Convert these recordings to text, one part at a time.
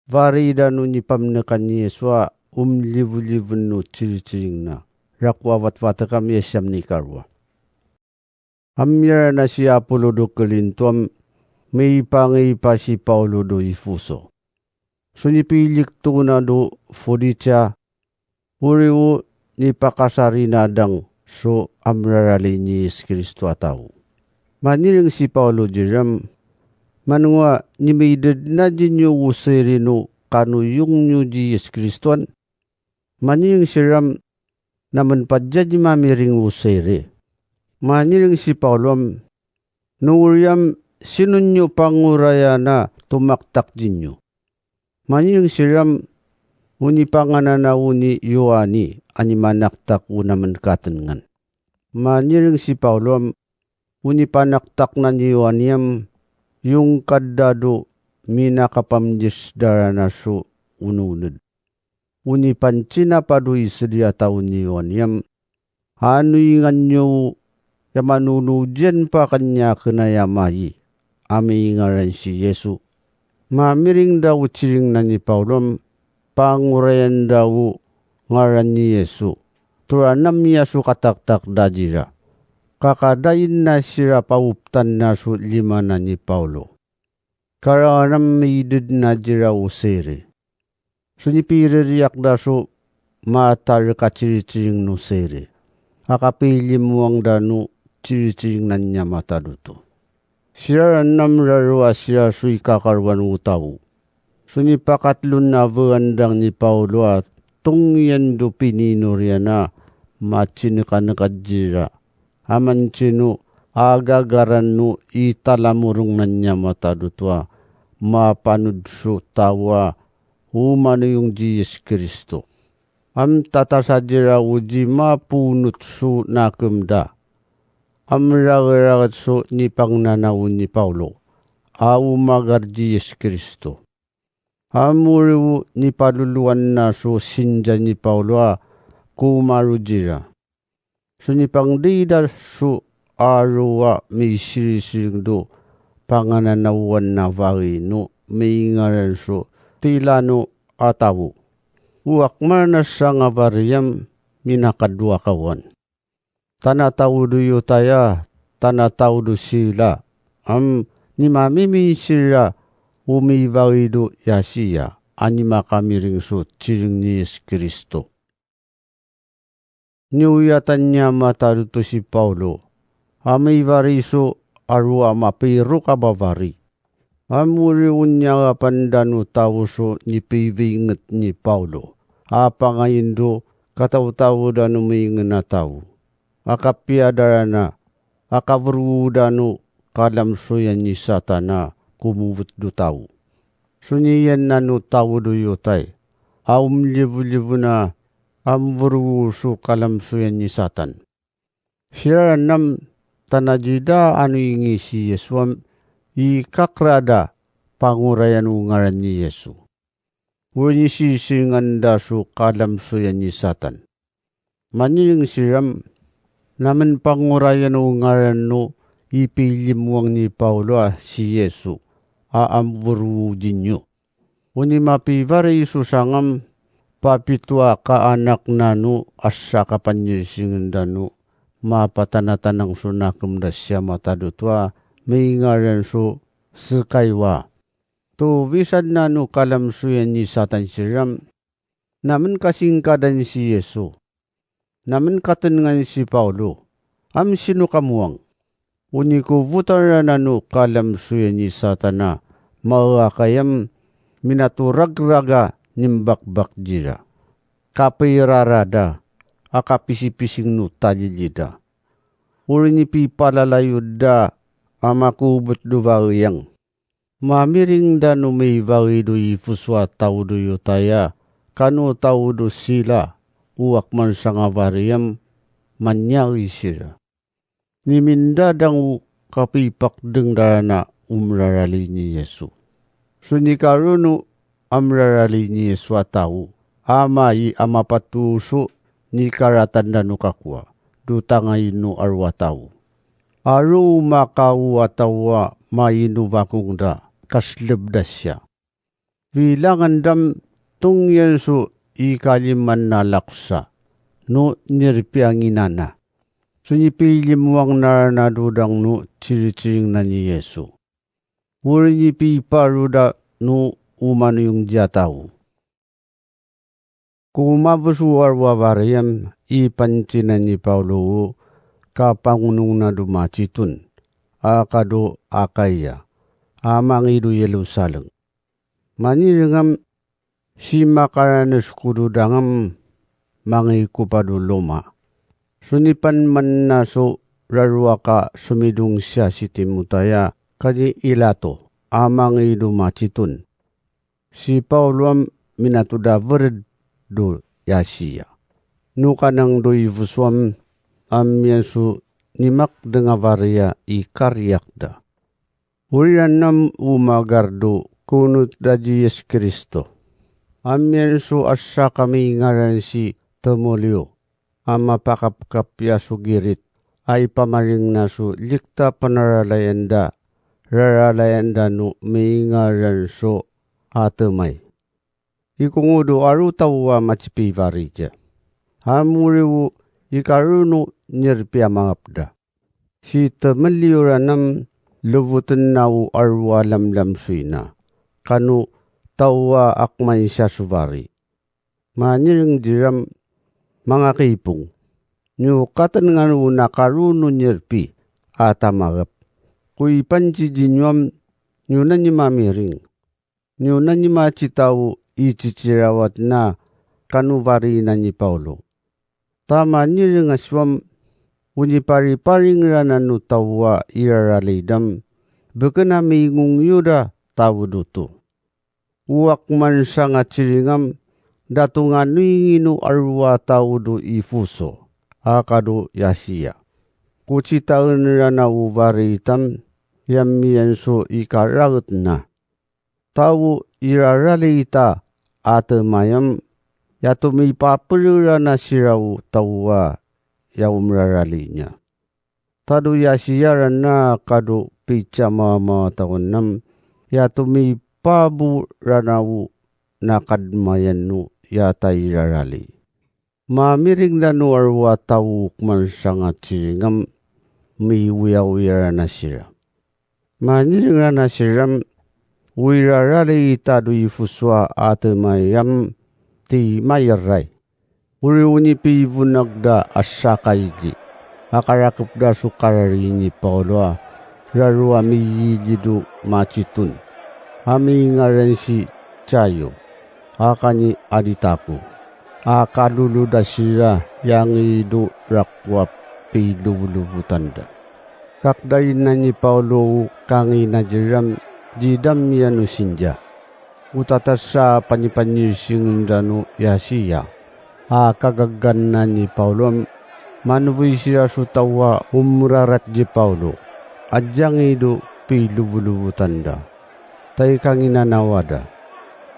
varida no ni pamnakan ni Yeswa livu-livu no ciri-ciring na. Rakwa wat-wata kami Yesyam ni karwa. Amyara na si Apollo do kelintuam may pangipa si Paulo do ifuso. Sunipilik to na do Fodicia uriwo ni pakasari nadang so amrarali ni Yesus Kristo ataw. Maniling si Paulo diram manwa ni maydad na dinyo usiri no kanu yung nyo di Yesus Kristoan. Maniling siram naman padya di mamiring usiri. Maniling si Paulo nuuryam sinunyo panguraya na tumaktak dinyo. Maniling siram uni panganana uni Yohani ani manaktak unaman katengan. Maniling si Paulo uni panaktak na ni Yohaniam yung kadado minakapamjis darana su ununod. Uni pancina padui sedia taon ni Yohaniam anu ingan nyo yamanunudyan pa kanya kenayamayi ami ngaran si Yesu. Mamiring daw ciring na ni Paulo pangurayan daw ngaran ni Yesu. Turanam Yesu kataktak dajira. Kakadayin na sira pauptan na su lima na ni Paulo. Karanam maidid na jira usiri. Sunipiririyak da su matar ka ciri-ciring no siri. Kakapili muang danu ciri-ciring na niya mata duto. Sira namrarwa sira suy kakarwan utaw. Sunipakatlun na verandang ni Paulo at tungyan do pininurya na macinikanakadjira. Aman cino agagaran no italamurong na niya mata duto. Mapanud su tawa umano yung Jesus Kristo. Am tatasadira uji mapunut su nakemda. Am ragat su ni pangnanaw ni Paulo. Au magar Jesus Kristo. Amuriwu ni paluluan na su sinja ni Paulo kumarujira. Su ni pangdida su aruwa may sirisiring do pangananawan na vari no may ngaran su tilano atawu. Uwakmar na sa nga variyam minakadwa kawan. Tanatawdo yu taya, tanatawdo sila. Ni mamimi sila umibarido yasiya. Anima kamiring su ciring ni Yesus Kristo. Niuyatan niya mataruto si Paulo. Amibari su arwa mapiru kabavari. Amuriun niya pandanu tawuso ni pivinget ni Paulo. Apa ngayon do kataw-taw danu maingen na tao. Akapiadara na akavru danu kalamsoyan ni satana kumuvut do tao. Suniyan nanu tao do yotay. Livu-livu na amvru su kalamsoyan ni satan. Siya nam tanajida anu ingi si Yesuam ikakrada pangurayan ngaran ni Yesu. Wani sisingan dasu kalamsoyan ni satan. Maniling siram naman pangurayan ngaran no ipilimuang ni Paulo si Yesu aamburujin nyo. Wani mapivare susangam papitwa ka anak nanu asa kapanyisingan danu mapatanatanang sunakam dasya matadutwa may ngaran so sekaywa. To visad nanu kalamsuyan ni satan siram naman kasingkadan si Yesu. Naman katangan si Paulo. Am sino kamuang. Uniko vutara nanu kalamsuyan ni satana mawakayam minaturagraga nimbakbak jira. Kapirarada akapisipissing no talilida. Uri ni pipalayud da amakubot do variyang. Mamiring da no may varido ifuswa tao do yutaya kano tao do sila uwak man sa nga variyam manyari sila. Niminda dang kapipak deng dana umrarali ni Yesu. Sunikaruno amrarali ni Yesu tao amai amapatuso ni karatan danu kakwa dutangay no arwa tao. Aru makau atawa mainu vakungda kaslebdasya. Bilangan dam tungyan su ikaliman na laksa. No nirpianginana. Sunipili muang naranadudang no ciri-ciring na ni Yesu. Uri ni piparuda no umano yung jataw. Kumabusuar wabariyam ipancinan ni Paulo kapangunong na dumacitun. Akado akaya. Amang idu Yerusalem. Manirangam si makaranas kududangam mangikupado loma. Sunipan man naso raruaka sumidung siya si Timotaya kadi ilato amang idu macitun. Si Paulo minatuda verdo yasiya. Nukanang do ivuswam amyansu nimak denga varia ikaryakda. Urianam umagardo kunut daji Yesus Kristo. Amyansu asa kami ngaran si Temolio. Ama pakapkapya sugirit ay pamaring nasu likta panaralayanda raralayanda no mingaran so atemay. Ikungudo aru tawa macipivarija. Hamuriwu ikaruno nirpia mangapda. Si temeliuranam lubutan nau arwa lam suina. Kanu tawa akmay siya suvari. Maniring diram mga kipong, nyo katan nga nakaruno nirpi atamagap. Kui panci jinyom nyo na ni mamiring. Nyo na ni macitaw ichichirawat na kanuvari na ni Paulo. Tama niring aswam unipari-paring rana no tawa iraralidam bekena mingung yuda tawo duto. Uwak man sa nga ciringam datungan nuinginu arwa taudu ifuso, akado yasiya. Kucitaun rana ubaritam, yamianso ikaragut na. Tau iraralita atemayam, yatumi papurura na siraw tawa yaumraralinya. Tadu yasiya rana kado picha mama tawanam, yatumi pabu ranawu nakadmayan no yata irarali. Mamiring na no arwa tawuk man sanga ciringam miwiyaw na sira. Maniring na siram wirarali tadu ifuswa ate mayam ti mayaray. Uriuni pivunagda asakaigi. Akarakap da sukarari ni Paulo rarua miyigidu macitun. Hami ngaren si Cayo. Akani aditaku. Akadulu da sira yang idu rakwa piluluwutanda. Kakdain na ni Paulo kangi na jiram jidam yanu sinja. Utatas sa panipanyising danu yasiya. Kagagan na ni Paulo manuwi sira sutawa umrarat ji Paulo. Adyang idu piluluwutanda. Tay kangi nanawada.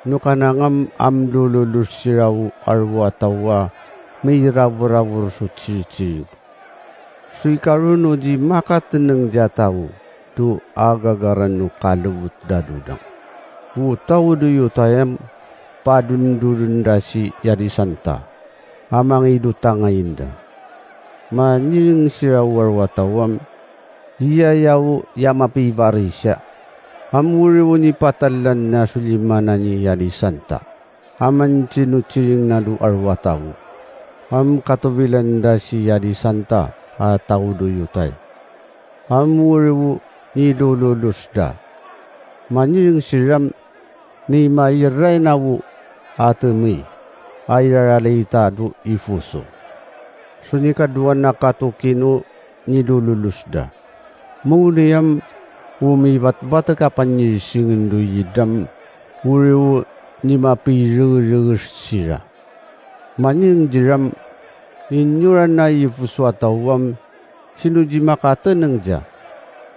Nukanangam amlululus siraw arwa tawa may rawur suci. Sui karuno di makateneng jataw tu agagaran nu kalubut dadudang. Utaw du yutayam padundurun dasi yadi santa. Amang idu tangayinda. Maniling siraw arwa tawam iyayaw yamapivarisya. Amuriwo ni patalan na sulimana ni yadi santa. Aman cinuciring na du arwataw. Am katubilan da si yadi santa ataw do yutay. Amuriwo ni dululus da. Maniring siram ni mairay na wu atumi. Ayraralita du ifuso. Sunikaduan na katukino ni dululus da. Muniyam umibat-bat kapan ni singin do yidam uriu ni mapiru sira. Maning jiram inyuran na ifuswatawam sinuji makateneng ja.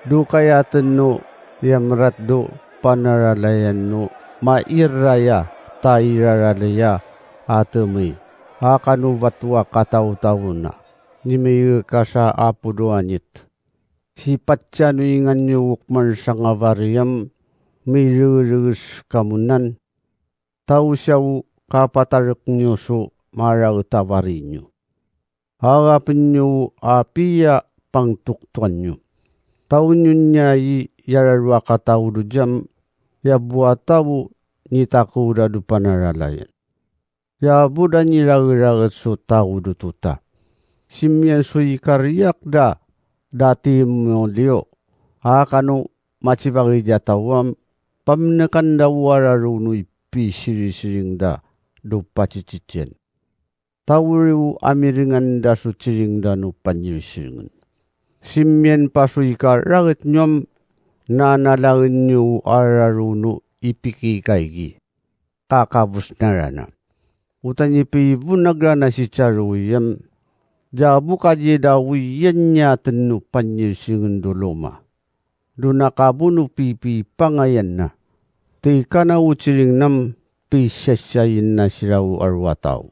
Do kaya teno yamrat do panaralayan no mairaya tairaralaya atemi. Akanu batwa kataw-taw na ni may kasa apo doanit. Sipat siya nuingan niyo ukman sa nga variyam, may rurus kamunan, Tau siyaw kapatarik nyo so marag tawarin nyo. Harapin nyo apiya pangtuktuan nyo. Tau nyo niya yararwa katau do jam ya buat tau ni takuda do panaralayan. Ya buda ni ragat so tau do tuta. Simyan so ikariak da dati mo liyo. Hakano macibagi jatawam pamnakan da wararuno ipi siri-siring da do pacicicien. Tawuriu amiringan da so ciring da no panyirisiringan. Simyan paso ikaragat nyom nanalangin nyo araruno ipiki kaigi. Kakabus na rana. Utan ipi vunagrana si charuyam. Jabu kaji da wiyan niya tenu panyirisiringan do loma. Do nakabuno pipi pangayan na. Tika na uciring nam pisasyayin na siraw arwataw.